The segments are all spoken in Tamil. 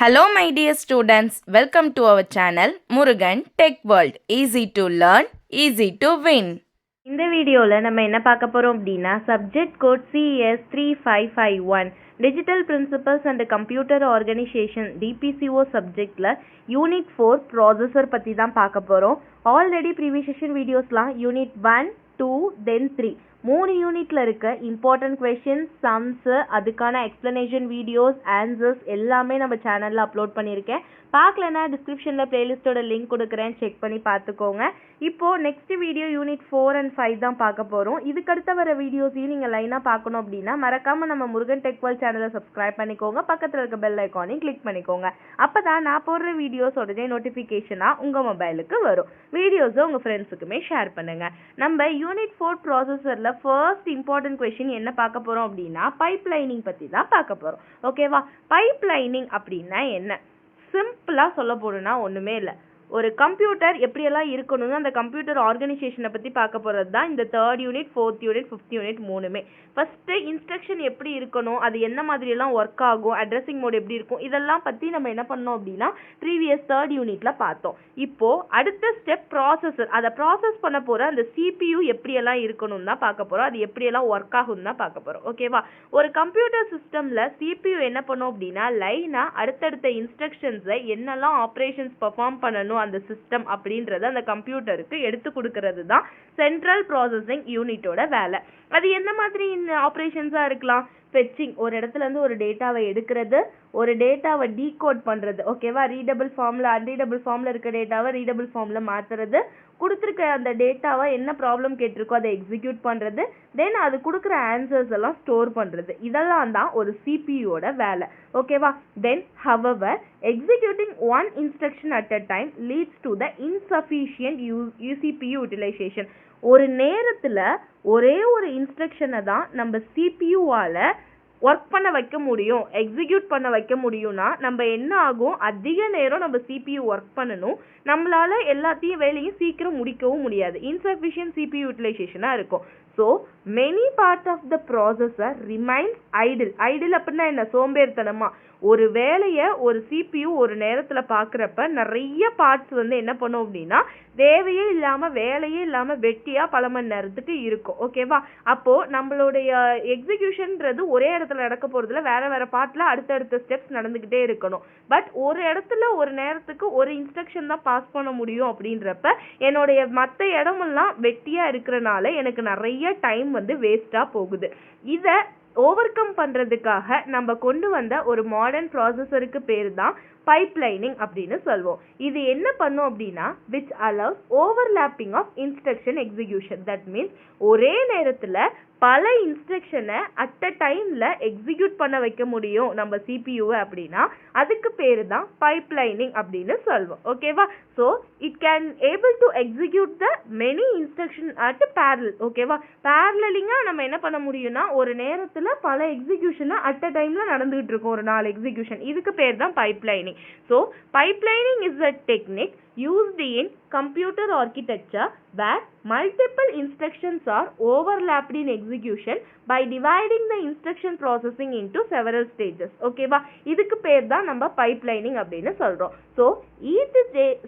Hello my dear students, welcome to our channel Murugan Tech World. Easy to learn, easy to win. இந்த வீடியோவில் நம்ம என்ன பார்க்க போகிறோம் அப்படின்னா subject code CS3551 digital principles and computer organisation DPCO சப்ஜெக்டில் யூனிட் 4 ப்ராசஸர் பற்றி தான் பார்க்க போகிறோம். ஆல்ரெடி ப்ரீவியஸ் செஷன் வீடியோஸ்லாம் யூனிட் 1, 2, தென் 3 3 யூனிட்டில் இருக்க இம்பார்ட்டன்ட் கொஷின்ஸ், சம்ஸு, அதுக்கான எக்ஸ்ப்ளனேஷன் வீடியோஸ், ஆன்சர்ஸ் எல்லாமே நம்ம சேனலில் அப்லோட் பண்ணியிருக்கேன். பார்க்கலன்னா டிஸ்கிரிப்ஷனில் பிளேலிஸ்ட்டோட லிங்க் கொடுக்குறேன், செக் பண்ணி பார்த்துக்கோங்க. இப்போது நெக்ஸ்ட் வீடியோ யூனிட் 4 and 5 தான் பார்க்க போகிறோம். இதுக்கடுத்த வர வீடியோஸையும் நீங்கள் லைனாக பார்க்கணும் அப்படின்னா மறக்காமல் நம்ம முருகன் டெக் வேர்ல்ட் சேனலை சப்ஸ்கிரைப் பண்ணிக்கோங்க, பக்கத்தில் இருக்க பெல் ஐக்கானையும் கிளிக் பண்ணிக்கோங்க. அப்போ தான் நான் போடுற வீடியோஸ் உடனே நோட்டிஃபிகேஷனாக உங்கள் மொபைலுக்கு வரும். வீடியோஸை உங்கள் ஃப்ரெண்ட்ஸுக்குமே ஷேர் பண்ணுங்கள். நம்ம யூனிட் 4 ப்ராசஸரில் ஃபர்ஸ்ட் இம்பார்ட்டன்ட் கொஸ்டின் என்ன பார்க்க போகிறோம் அப்படின்னா பைப் லைனிங் பற்றி தான் பார்க்க போகிறோம். ஓகேவா? பைப் லைனிங் அப்படின்னா என்ன? சிம்பிளாக சொல்ல போகணுன்னா ஒன்றுமே இல்லை. ஒரு கம்ப்யூட்டர் எப்படியெல்லாம் இருக்கணும்னு அந்த கம்ப்யூட்டர் ஆர்கனைசேஷனை பற்றி பார்க்க போகிறது தான் இந்த 3rd unit, 4th unit, 5th unit மூணுமே. ஃபஸ்ட்டு இன்ஸ்ட்ரக்ஷன் எப்படி இருக்கணும், அது என்ன மாதிரியெல்லாம் ஒர்க் ஆகும், அட்ரஸிங் மோட் எப்படி இருக்கும், இதெல்லாம் பற்றி நம்ம என்ன பண்ணோம் அப்படின்னா ப்ரீவியஸ் 3rd யூனிட்டில் பார்த்தோம். இப்போது அடுத்த ஸ்டெப் ப்ராசஸர், அதை ப்ராசஸ் பண்ண போகிற அந்த CPU எப்படியெல்லாம் இருக்கணும்னு தான் பார்க்க போகிறோம், அது எப்படியெல்லாம் ஒர்க் ஆகும்னு தான் பார்க்க போகிறோம். ஓகேவா? ஒரு கம்ப்யூட்டர் சிஸ்டமில் CPU என்ன பண்ணும் அப்படின்னா லைனாக அடுத்தடுத்த இன்ஸ்ட்ரக்ஷன்ஸை என்னெல்லாம் ஆப்ரேஷன்ஸ் பர்ஃபார்ம் பண்ணணும் அந்த சிஸ்டம் அப்படின்றது அந்த கம்ப்யூட்டருக்கு எடுத்து கொடுக்கறது தான் சென்ட்ரல் ப்ராசஸிங் யூனிட்டோட வேலை. அது என்ன மாதிரி ஆப்ரேஷன்ஸாக இருக்கலாம்? ஃபெச்சிங், ஒரு இடத்துல இருந்து ஒரு டேட்டாவை எடுக்கிறது, ஒரு டேட்டாவை டீகோட் பண்ணுறது. ஓகேவா? ரீடபிள் ஃபார்மில் அன்ரீடபிள் ஃபார்மில் இருக்க டேட்டாவை ரீடபிள் ஃபார்மில் மாற்றுறது, கொடுத்துருக்க அந்த டேட்டாவை என்ன ப்ராப்ளம் கேட்டிருக்கோ அதை எக்ஸிக்யூட் பண்ணுறது, தென் அது கொடுக்குற ஆன்சர்ஸ் எல்லாம் ஸ்டோர் பண்ணுறது. இதெல்லாம் தான் ஒரு CPUவோட வேலை. ஓகேவா? Then however executing one instruction at a time leads to the insufficient CPU utilization. ஒரு நேரத்தில் ஒரே ஒரு இன்ஸ்ட்ரக்ஷனை தான் நம்ம CPUவால் ஒர்க் பண்ண வைக்க முடியும், எக்ஸிக்யூட் பண்ண வைக்க முடியும்னா நம்ம என்ன ஆகும், அதிக நேரம் நம்ம CPU ஒர்க் பண்ணணும், நம்மளால எல்லாத்தையும் வேலையும் சீக்கிரம் முடிக்கவும் முடியாது, இன்சஃபிஷியன்ட் CPU யூட்டிலைசேஷனாக இருக்கும். So many part of the processor remains idle. Idle அப்படின்னா என்ன? சோம்பேறித்தனமா ஒரு வேலையை ஒரு CPU ஒரு நேரத்தில் பார்க்குறப்ப நிறைய பார்ட்ஸ் என்ன பண்ணும் அப்படின்னா தேவையே இல்லாமல் வேலையே இல்லாமல் வெட்டியாக பல மணி நேரத்துக்கு இருக்கும். ஓகேவா? அப்போது நம்மளுடைய எக்ஸிக்யூஷன்ன்றது ஒரே இடத்துல நடக்க போகிறதுல வேறு வேறு பார்ட்டில் அடுத்தடுத்த ஸ்டெப்ஸ் நடந்துக்கிட்டே இருக்கணும். பட் ஒரு இடத்துல ஒரு நேரத்துக்கு ஒரு இன்ஸ்ட்ரக்ஷன் தான் பாஸ் பண்ண முடியும் அப்படின்றப்ப என்னுடைய மற்ற இடமெல்லாம் வெட்டியாக இருக்கிறனால எனக்கு நிறைய டைம் வேஸ்ட்டாக போகுது. இதை ஓவர் கம் பண்ணுறதுக்காக நம்ம கொண்டு வந்த ஒரு மாடர்ன் ப்ராசஸருக்கு பேர் தான் பைப் லைனிங் அப்படின்னு சொல்வோம். இது என்ன பண்ணும் அப்படின்னா which allows overlapping of instruction execution. that means ஒரே நேரத்தில் பல இன்ஸ்ட்ரக்ஷனை அட் அ டைமில் எக்ஸிக்யூட் பண்ண வைக்க முடியும் நம்ம CPUவை அப்படின்னா அதுக்கு பேர் தான் பைப் லைனிங் அப்படின்னு சொல்வோம். ஓகேவா? So it can able to execute the many instruction at parallel. ஓகேவா? பேரலிங்காக நம்ம என்ன பண்ண முடியும்னா ஒரு நேரத்தில் பல எக்ஸிக்யூஷனை அட் அ டைமில் நடந்துகிட்டு இருக்கும், ஒரு 4 எக்ஸிக்யூஷன். இதுக்கு பேர் தான் pipe lining. So pipe lining is a technique used in computer architecture where multiple instructions are overlapped in execution by dividing the instruction processing into several stages. ஓகேவா? இதுக்கு பேர் தான் நம்ம பைப்லைனிங் அப்படின்னு சொல்கிறோம். So each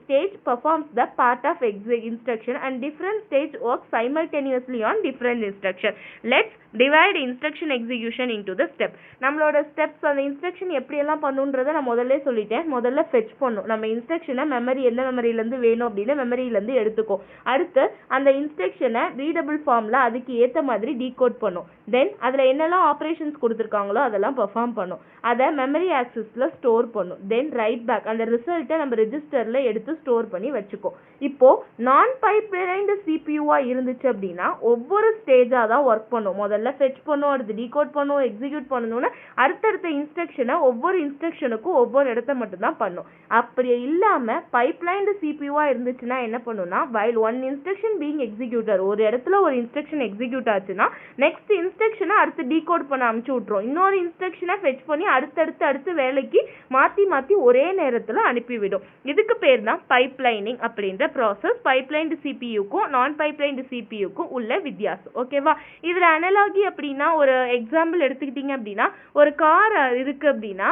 stage performs the part of instruction and different stage works simultaneously on different instruction. Let's divide instruction execution into the step. நம்மளோட ஸ்டெப்ஸ், அந்த இன்ஸ்ட்ரக்ஷன் எப்படியெல்லாம் பண்ணுன்றதை நான் முதல்ல சொல்லிட்டேன். முதல்ல ஃபெச் பண்ணும், நம்ம இன்ஸ்ட்ரக்ஷனை மெமரி எந்த மெமரியிலேருந்து வேணும் அப்படின்னு மெமரியிலேருந்து எடுத்துக்கும். அடுத்து அந்த இன்ஸ்ட்ரக்ஷனை ரீடபிள் ஃபார்மில் அதுக்கு ஏற்ற மாதிரி டீகோட் பண்ணும். தென் அதில் என்னெல்லாம் ஆப்ரேஷன்ஸ் கொடுத்துருக்காங்களோ அதெல்லாம் பெர்ஃபார்ம் பண்ணும், அதை மெமரி ஆக்சஸில் ஸ்டோர் பண்ணும். தென் ரைட் பேக் அந்த ரிசல்ட்டை நம்ம ரெஜிஸ்டரில் எடுத்து ஸ்டோர் பண்ணி வச்சுக்கோ. இப்போது நான் பைப்லைன்டு CPUவாக இருந்துச்சு அப்படின்னா ஒவ்வொரு ஸ்டேஜாக தான் ஒர்க் பண்ணும். முதல்ல ஃபெச் பண்ணும், அடுத்து டீகோட் பண்ணும், எக்ஸிக்யூட் பண்ணணும்னு அடுத்தடுத்த இன்ஸ்ட்ரக்ஷனை ஒவ்வொரு இன்ஸ்ட்ரக்ஷனுக்கும் ஒவ்வொரு இடத்த மட்டும்தான் பண்ணும். அப்படி இல்லாமல் பைப்லைன்டு CPUவாக இருந்துச்சுன்னா என்ன பண்ணுன்னா while one instruction being executed, ஒரு இடத்துல ஒரு இன்ஸ்ட்ரக்ஷன் எக்ஸிக்யூட் ஆச்சுன்னா நெக்ஸ்ட் இன்ஸ்ட்ரக்ஷனை அடுத்து டீகோட் பண்ண அனுப்பிச்சு விட்ரும், இன்னொரு இன்ஸ்ட்ரக்ஷனை ஃபெச் பண்ணி அடுத்து வேலைக்கு மாற்றி ஒரே நேரத்தில் அனுப்பிவிடும். இதுக்கு பேர் தான் பைப்லைனிங் அப்படின்ற ப்ராசஸ். பைப்லைன்டு CPUக்கும் நான் பைப்லைன்டு CPUக்கும் உள்ள வித்தியாசம். ஓகேவா? இதில் அனலாகி அப்படின்னா ஒரு எக்ஸாம்பிள் எடுத்துக்கிட்டிங்க அப்படின்னா ஒரு கார் இருக்குது அப்படின்னா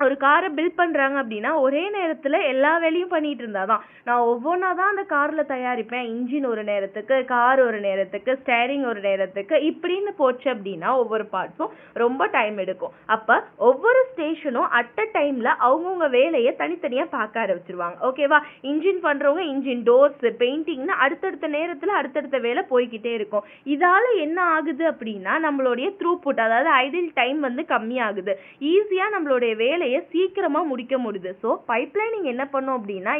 ஒரு காரை பில்ட் பண்ணுறாங்க அப்படின்னா ஒரே நேரத்தில் எல்லா வேலையும் பண்ணிட்டு இருந்தாதான். நான் ஒவ்வொன்றா தான் அந்த காரில் தயாரிப்பேன். இன்ஜின் ஒரு நேரத்துக்கு, கார் ஒரு நேரத்துக்கு, ஸ்டேரிங் ஒரு நேரத்துக்கு, இப்படின்னு போச்சு அப்படின்னா ஒவ்வொரு பார்ட்ஸும் ரொம்ப டைம் எடுக்கும். அப்போ ஒவ்வொரு ஸ்டேஷனும் அட் அ டைமில் அவங்கவுங்க வேலையை தனித்தனியாக பார்க்க ஆரம்பிச்சிருவாங்க. ஓகேவா? இன்ஜின் பண்ணுறவங்க இன்ஜின், டோர்ஸ், பெயிண்டிங்னு அடுத்தடுத்த நேரத்தில் அடுத்தடுத்த வேலை போய்கிட்டே இருக்கும். இதால் என்ன ஆகுது அப்படின்னா நம்மளுடைய த்ரூபுட், அதாவது ஐடில் டைம் வந்து கம்மியாகுது. ஈஸியாக நம்மளுடைய வேலை சீக்கிரமா முடிக்க முடியுது. ஸோ பைப்லைனிங் என்ன பண்ணும் அப்படின்னா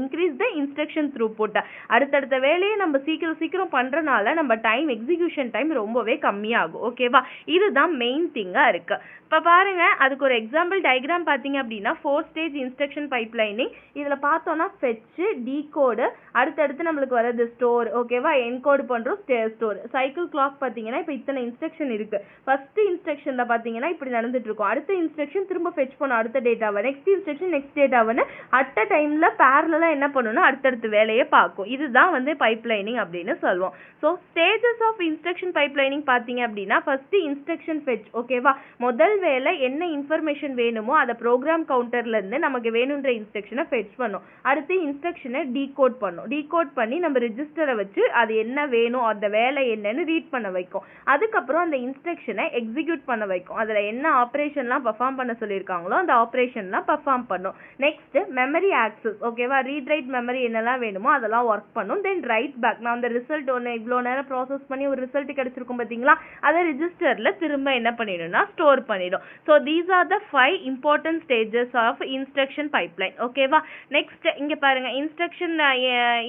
இன்க்ரீஸ் த இன்ஸ்ட்ரக்ஷன் த்ரூபுட். அடுத்தடுத்த வேலையை நம்ம சீக்கிரம் பண்றனால நம்ம எக்ஸிகியூஷன் டைம் ரொம்பவே கம்மியாகும். ஓகேவா? இதுதான் மெயின் திங்கா இருக்கு. இப்போ பாருங்க, அதுக்கு ஒரு எக்ஸாம்பிள் டயக்ராம் பார்த்தீங்க அப்படின்னா 4 ஸ்டேஜ் இன்ஸ்ட்ரக்ஷன் பைப்லைனிங். இதில் பார்த்தோம்னா ஃபெட்ச், டீகோடு, அடுத்தடுத்து நம்மளுக்கு வரது ஸ்டோர். ஓகேவா? என்கோடு பண்ணுறோம், ஸ்டோர். சைக்கிள் கிளாக் பார்த்தீங்கன்னா இப்போ இத்தனை இன்ஸ்ட்ரக்ஷன் இருக்கு. ஃபர்ஸ்ட் இன்ஸ்ட்ரக்ஷனில் பார்த்தீங்கன்னா இப்படி நடந்துட்டு இருக்கும். அடுத்த இன்ஸ்ட்ரக்ஷன் திரும்ப ஃபெட்ச் பண்ணும் அடுத்த டேட்டாவை, நெக்ஸ்ட் இன்ஸ்ட்ரக்ஷன் நெக்ஸ்ட் டேட்டாவை அட் அ டைமில் பேரலாக என்ன பண்ணணும்னா அடுத்தடுத்து வேலையை பார்க்கும். இதுதான் வந்து பைப்லைனிங் அப்படின்னு சொல்லுவோம். So stages of instruction pipelining பார்த்தீங்க அப்படின்னா ஃபர்ஸ்ட் இன்ஸ்ட்ரக்ஷன் ஃபெட்ச். ஓகேவா? முதல் வேலை என்ன இன்ஃபர்மேஷன் வேணுமோ அதை ப்ரோக்ராம் கவுண்டர்லேருந்து நமக்கு வேணுன்ற இன்ஸ்ட்ரக்ஷனை ஃபெட்ச் பண்ணும். அடுத்து இன்ஸ்ட்ரக்ஷனை டீகோட் பண்ணும். டீகோட் பண்ணி நம்ம ரிஜிஸ்டரை வச்சு அது என்ன வேணும், அந்த வேலை என்னன்னு ரீட் பண்ண வைக்கும். அதுக்கப்புறம் அந்த இன்ஸ்ட்ரக்ஷனை எக்ஸிக்யூட் பண்ண வைக்கும். அதில் என்ன ஆப்ரேஷன்லாம் பர்ஃபார்ம் பண்ண சொல்லியிருக்காங்களோ அந்த ஆப்ரேஷன்லாம் பர்ஃபார்ம் பண்ணும். Next memory access. ஓகேவா? ரீட் ரைட் மெமரி என்னெல்லாம் வேணுமோ அதெல்லாம் ஒர்க் பண்ணும். தென் ரைட் பேக். நான் அந்த ரிசல்ட் ஒன்று இவ்வளோ நேரம் ப்ராசஸ் பண்ணி ஒரு ரிசல்ட் கிடைச்சிருக்கும் பார்த்தீங்களா, அதை ரிஜிஸ்டரில் திரும்ப என்ன பண்ணிடும்னா ஸ்டோர் பண்ணிடும். So these are the 5 important stages of instruction pipeline. ஓகேவா? நெக்ஸ்ட் இங்க பாருங்க, இன்ஸ்ட்ரக்ஷன்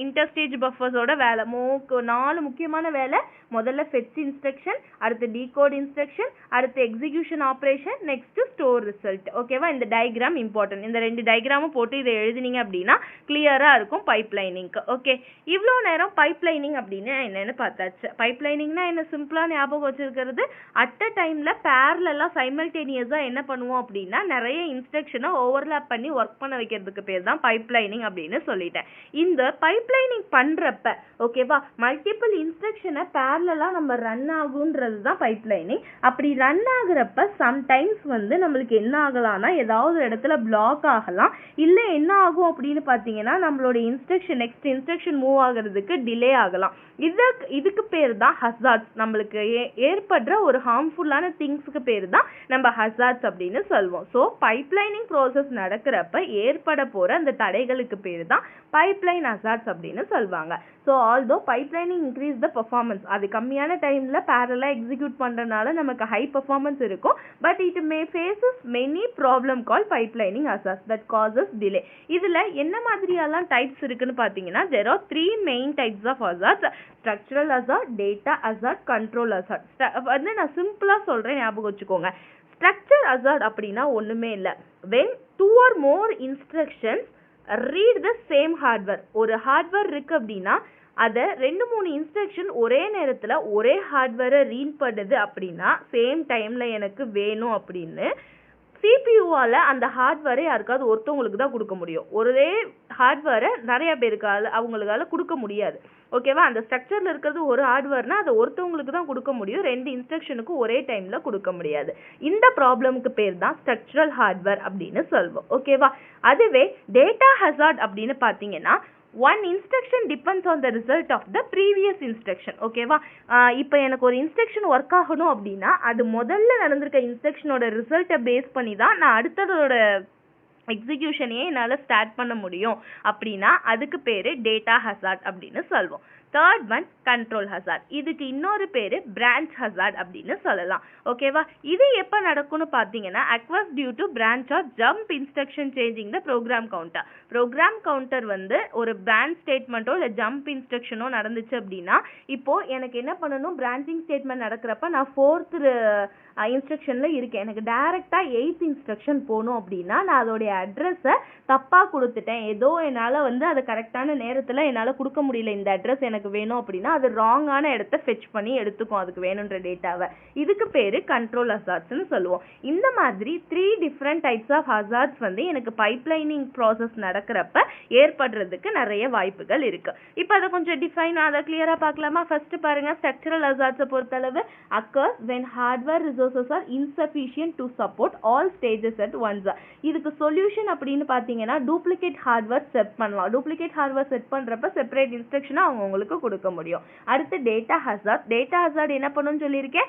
இன்டர்ஸ்டேஜ் பஃபர்ஸோட வேலை 4 முக்கியமான வேலை. முதல்ல ஃபெட்ச் இன்ஸ்ட்ரக்ஷன், அடுத்து டீகோட் இன்ஸ்ட்ரக்ஷன், அடுத்து execution operation, next store result. ஓகேவா? இந்த டயக்ராம் இம்பார்ட்டன்ட். இந்த 2 டயக்ராமும் போட்டு இதை எழுதினீங்க அப்படின்னா கிளியரா இருக்கும் பைப்லைனிங்க்கு. ஓகே, இவ்வளோ நேரம் பைப்லைனிங் அப்படின்னு என்னன்னு பார்த்தாச்சு. பைப்லைனிங்னா என்ன, சிம்பிளா ஞாபகம் வச்சிருக்கிறது, அட் அ டைம்ல பேரலா சைமல்டேனியஸா என்ன பண்ணுவோம் அப்படின்னா நிறைய இன்ஸ்ட்ரக்ஷனை ஓவர்லாப் பண்ணி ஒர்க் பண்ண வைக்கிறதுக்கு பேர் தான் பைப்லைனிங் அப்படின்னு சொல்லிட்டேன். இந்த பைப்லைனிங் பண்றப்ப ஓகேவா, மல்டிபிள் இன்ஸ்ட்ரக்ஷனை பேரலா நம்ம ரன் ஆகுன்றது தான் பைப்லைனிங். அப்படி ரன் ஆகுறப்ப சம்டைம்ஸ் வந்து நம்மளுக்கு என்ன ஆகலாம்னா ஏதாவது இடத்துல பிளாக் ஆகலாம். இல்ல என்ன ஆகும் அப்படின்னு பாத்தீங்கன்னா நம்மளோட நெக்ஸ்ட் இன்ஸ்ட்ரக்ஷன் மூவ் ஆகுறதுக்கு டிலே ஆகலாம். இதுக்கு பேர் தான் ஹசார்ட்ஸ். நம்மளுக்கு ஏற்படுற ஒரு ஹார்ம்ஃபுல்லான திங்ஸ்க்கு பேர் தான் நம்ம ஹசார்ட்ஸ் அப்படின்னு சொல்லுவோம். ஸோ பைப்லைனிங் ப்ராசஸ் நடக்கிறப்ப ஏற்பட போற அந்த தடைகளுக்கு பேர் தான் பைப்லைன் ஹசார்ட்ஸ் அப்படின்னு சொல்லுவாங்க. So although pipelining increase the performance, அது கம்மியான டைம்ல பேரலா எக்ஸிக்யூட் பண்றதுனால நமக்கு ஹை பெர்ஃபார்மன்ஸ் இருக்கும். But it may faces many problem call pipelining hazards that causes delay. இதுல என்ன மாதிரியெல்லாம் டைப்ஸ் இருக்குன்னு பாத்தீங்கன்னா there are 3 main types of hazards: structural hazard, data hazard, control hazard. வந்து நான் சிம்பிளா சொல்றேன், ஞாபகம் வச்சுக்கோங்க. structure hazard அப்படின்னா ஒண்ணுமே இல்ல, when 2 or more instructions read the same hardware. ஒரு ஹார்ட்வேர் இருக்கு அப்படின்னா அதை 2-3 இன்ஸ்ட்ரக்ஷன் ஒரே நேரத்துல ஒரே ஹார்ட்வேரை ரீட் பண்ணுது அப்படின்னா சேம் டைம்ல எனக்கு வேணும் அப்படின்னு சிபியூவால அந்த ஹார்ட்வேரை யாருக்காவது ஒருத்தவங்களுக்கு தான் கொடுக்க முடியும். ஒரே ஹார்ட்வேரை நிறைய பேருக்கால அவங்களுக்கால கொடுக்க முடியாது. ஓகேவா? அந்த ஸ்ட்ரக்சர்ல இருக்கிறது ஒரு ஹார்ட்வேர்னா அதை ஒருத்தவங்களுக்கு தான் கொடுக்க முடியும், 2 இன்ஸ்ட்ரக்ஷனுக்கும் ஒரே டைம்ல கொடுக்க முடியாது. இந்த ப்ராப்ளமுக்கு பேர் தான் ஸ்ட்ரக்சரல் ஹார்ட்வேர் அப்படின்னு சொல்வோம். ஓகேவா? அதுவே டேட்டா ஹசார்ட் அப்படின்னு பாத்தீங்கன்னா one instruction depends on the result of the previous instruction. ஓகேவா? இப்போ எனக்கு ஒரு இன்ஸ்ட்ரக்ஷன் ஒர்க் ஆகணும் அப்படின்னா அது முதல்ல நடந்திருக்க இன்ஸ்ட்ரக்ஷனோட ரிசல்ட்டை பேஸ் பண்ணி தான் நான் அடுத்ததோட எக்ஸிக்யூஷனையே என்னால் ஸ்டார்ட் பண்ண முடியும். அப்படின்னா அதுக்கு பேரு டேட்டா ஹசார்ட் அப்படின்னு சொல்வோம். Third one control hazard. இதுக்கு இன்னொரு பேரு பிரான்ச் ஹசார்ட் அப்படின்னு சொல்லலாம். ஓகேவா? இது எப்போ நடக்கும்னு பார்த்தீங்கன்னா occurs due to branch or jump instruction changing the program counter. Program counter வந்து ஒரு பிரான்ச் ஸ்டேட்மெண்ட்டோ இல்லை ஜம்ப் இன்ஸ்ட்ரக்ஷனோ நடந்துச்சு அப்படின்னா இப்போ எனக்கு என்ன பண்ணணும், பிரான்ச்சிங் ஸ்டேட்மெண்ட் நடக்கிறப்ப நான் 4th இன்ஸ்ட்ரக்ஷன்ல இருக்கேன், எனக்கு டைரக்டா 8th இன்ஸ்ட்ரக்ஷன் போகணும் அப்படின்னா நான் அதோடைய அட்ரஸை தப்பா கொடுத்துட்டேன், ஏதோ என்னால் வந்து அதை கரெக்டான நேரத்தில் என்னால் கொடுக்க முடியல, இந்த அட்ரஸ் எனக்கு எனக்கு வேணும் அப்படின்னா அது ராங்கான இடத்த ஃபெச் பண்ணி எடுத்துக்கும் அதுக்கு வேணுன்ற டேட்டாவை. இதுக்கு பேர் கண்ட்ரோல் ஹசார்ட்ஸ்னு சொல்லுவோம். இந்த மாதிரி 3 டிஃப்ரெண்ட் டைப்ஸ் ஆஃப் ஹசார்ட்ஸ் வந்து எனக்கு பைப்லைனிங் ப்ராசஸ் நடக்கிறப்ப ஏற்படுறதுக்கு நிறைய வாய்ப்புகள் இருக்கு. இப்போ அதை கொஞ்சம் அதை கிளியரா பார்க்கலாமா? ஃபர்ஸ்ட் பாருங்க, ஸ்ட்ரக்சரல் ஹசார்ட்ஸை பொறுத்தளவு occurs when hardware resources are insufficient to support all stages at once. இதுக்கு சொல்யூஷன் அப்படின்னு பார்த்தீங்கன்னா டூப்ளிகேட் ஹார்ட்வேர் செட் பண்ணலாம். டூப்ளிகேட் ஹார்ட்வேர் செட் பண்ணுறப்ப செப்பரேட் இன்ஸ்ட்ரக்ஷனை அவங்களுக்கு கொடுக்க முடியும். அடுத்து டேட்டா ஹசார்ட். டேட்டா ஹசார்ட் என்ன பண்ணுன்னு சொல்லியிருக்கேன்,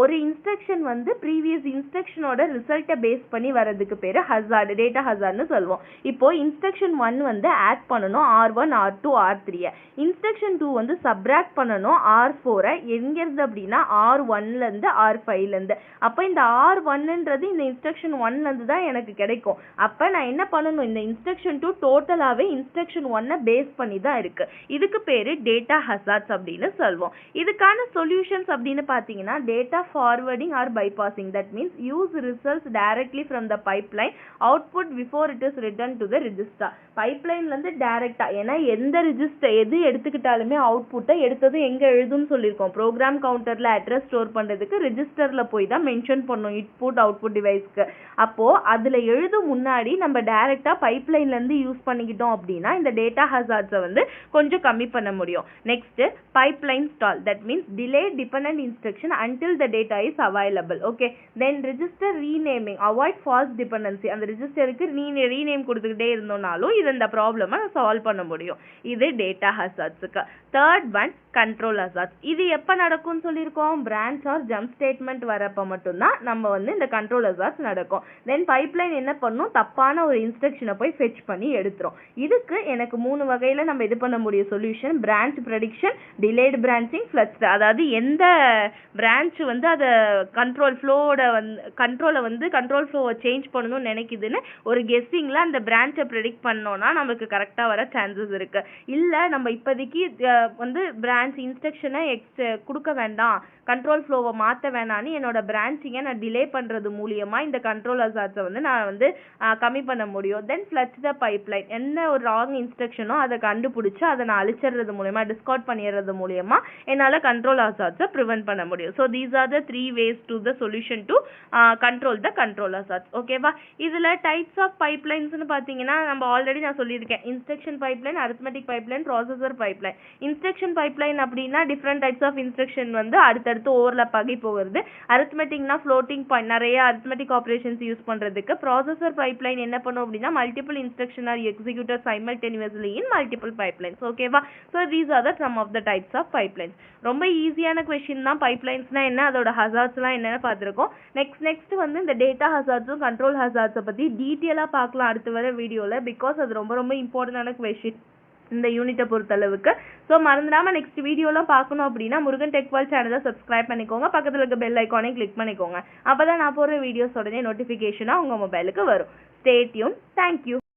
ஒரு இன்ஸ்ட்ரக்ஷன் வந்து ப்ரீவியஸ் இன்ஸ்ட்ரக்ஷனோட ரிசல்ட்டை பேஸ் பண்ணி வரதுக்கு பேர் ஹசார்டு, டேட்டா ஹசார்ட்னு சொல்லுவோம். இப்போ இன்ஸ்ட்ரக்ஷன் 1 வந்து ஆட் பண்ணணும் R1 R2 R3. இன்ஸ்ட்ரக்ஷன் 2 வந்து சப்ராக்ட் பண்ணணும் R4 எங்கிருந்து அப்படின்னா R1லேருந்து R5லேருந்து. அப்போ இந்த R1ன்றது இந்த இன்ஸ்ட்ரக்ஷன் 1லேருந்து தான் எனக்கு கிடைக்கும். அப்போ நான் என்ன பண்ணணும், இந்த இன்ஸ்ட்ரக்ஷன் 2 டோட்டலாகவே இன்ஸ்ட்ரக்ஷன் 1 பேஸ் பண்ணி தான் இருக்கு. இதுக்கு பேர் டேட்டா ஹசார்ட்ஸ் அப்படின்னு சொல்லுவோம். இதுக்கான சொல்யூஷன்ஸ் அப்படின்னு பார்த்தீங்கன்னா data forwarding or bypassing. That means use results directly from the pipeline output before it is written to the register. பைப்லைன்லேருந்து டைரக்டா, ஏன்னா எந்த ரிஜிஸ்டர் எது எடுத்துக்கிட்டாலுமே அவுட்புட்டை எடுத்ததும் எங்கே எழுதுன்னு சொல்லியிருக்கோம், ப்ரோக்ராம் கவுண்டரில் அட்ரஸ் ஸ்டோர் பண்ணுறதுக்கு ரிஜிஸ்டரில் போய் தான் மென்ஷன் பண்ணும் இன்புட் அவுட்புட் டிவைஸ்க்கு. அப்போது அதில் எழுதும் முன்னாடி நம்ம டைரெக்டாக பைப்லைன்லேருந்து யூஸ் பண்ணிக்கிட்டோம் அப்படின்னா இந்த டேட்டா ஹசார்ட்ஸை வந்து கொஞ்சம் கம்மி பண்ண முடியும். Next pipeline stall. That means delay dependent instruction until the data is available. Okay, then register renaming, avoid false dependency. அந்த ரிஜிஸ்டருக்கு ரீநேம் கொடுத்துக்கிட்டே இருந்தோம்னாலும் இது இந்த ப்ராப்ளமை சால்வ் பண்ண முடியும். இது டேட்டா ஹசார்ட்ஸுக்கு. Third one control hazards. இது எப்போ நடக்கும்னு சொல்லியிருக்கோம், பிரான்ச் ஆர் ஜம்ப் ஸ்டேட்மெண்ட் வரப்போ மட்டும்தான் நம்ம வந்து இந்த கண்ட்ரோல் ஹசார்ட்ஸ் நடக்கும். தென் பைப்லைன் என்ன பண்ணும், தப்பான ஒரு இன்ஸ்ட்ரக்ஷனை போய் ஃபெச் பண்ணி எடுத்துரும். இதுக்கு எனக்கு 3 வகையில் நம்ம இது பண்ண முடியும் solution. Branch prediction, delayed branching, flux. அதாவது எந்த பிரான்ச் வந்து அதை கண்ட்ரோல் ஃப்ளோவை சேஞ்ச் பண்ணணும்னு நினைக்குதுன்னு ஒரு கெஸ்ஸிங்கில் அந்த பிரான்ச்சை ப்ரெடிக்ட் பண்ணோன்னா நமக்கு கரெக்டாக வர சான்சஸ் இருக்குது. இல்லை நம்ம இப்போதைக்கு வந்து பிரான்ச் இன்ஸ்ட்ரக்ஷனை கொடுக்க வேண்டாம், கண்ட்ரோல் ஃப்ளோவை மாற்ற வேணான்னு என்னோட பிரான்ச்சிங்கை நான் டிலே பண்ணுறது மூலியமாக இந்த கண்ட்ரோல் ஹசார்ட்ஸை வந்து நான் வந்து கம்மி பண்ண முடியும். தென் ஃப்ளட்ச் த பைப்லைன். என்ன ஒரு ராங் இன்ஸ்ட்ரக்ஷனோ அதை கண்டுபிடிச்சி அதை நான் அழிச்சிடுறது மூலியமாக, டிஸ்கார்ட் பண்ணிடுறது மூலியமாக என்னால் கண்ட்ரோல் ஹசார்ட்ஸை ப்ரிவென்ட் பண்ண முடியும். So these are the 3 ways to the solution to control the control hazards. ஓகேவா? இதில் டைப்ஸ் ஆஃப் பைப்லைன்ஸ்னு பார்த்தீங்கன்னா நம்ம ஆல்ரெடி நான் சொல்லியிருக்கேன், instruction pipeline, arithmetic pipeline, processor pipeline. Instruction pipeline அப்படின்னா டிஃப்ரெண்ட் டைப்ஸ் ஆஃப் இன்ஸ்ட்ரக்ஷன் வந்து அடுத்தடுத்து ஓவர்லாப் ஆகி போகிறது. அரித்மெட்டிக்னா ஃப்ளோட்டிங் பாயிண்ட், நிறைய அரித்மெட்டிக் ஆப்ரேஷன்ஸ் யூஸ் பண்ணுறதுக்கு. ப்ராசஸர் பைப்லைன் என்ன பண்ணும் அப்படின்னா multiple instruction are executed simultaneously in multiple pipelines. ஓகேவா? So these are the some of the types of pipelines. ரொம்ப ஈஸியான கொஸ்டின் தான். பைப்லைன்ஸ்னா என்ன, அதோட ஹசார்ட்ஸ்லாம் என்னன்னு பார்த்துருக்கோம். நெக்ஸ்ட் வந்து இந்த டேட்டா ஹசார்ட்ஸும் கண்ட்ரோல் ஹசார்ட்ஸை பற்றி டீட்டெயிலாக பார்க்கலாம் அடுத்து வர வீடியோவில். பிகாஸ் அது ரொம்ப ரொம்ப இம்பார்ட்டண்டான கொஸ்டின் இந்த யூனிட்டை பொறுத்தளவுக்கு. ஸோ மறந்துடாமல் நெக்ஸ்ட் வீடியோலாம் பார்க்கணும் அப்படின்னா முருகன் டெக் வேர்ல்ட் சேனலை சப்ஸ்கிரைப் பண்ணிக்கோங்க, பக்கத்தில் இருக்க பெல் ஐக்கானை கிளிக் பண்ணிக்கோங்க. அப்போ தான் நான் போடுற வீடியோஸ் உடனே நோட்டிஃபிகேஷனாக உங்கள் மொபைலுக்கு வரும். Stay tune. தேங்க்யூ.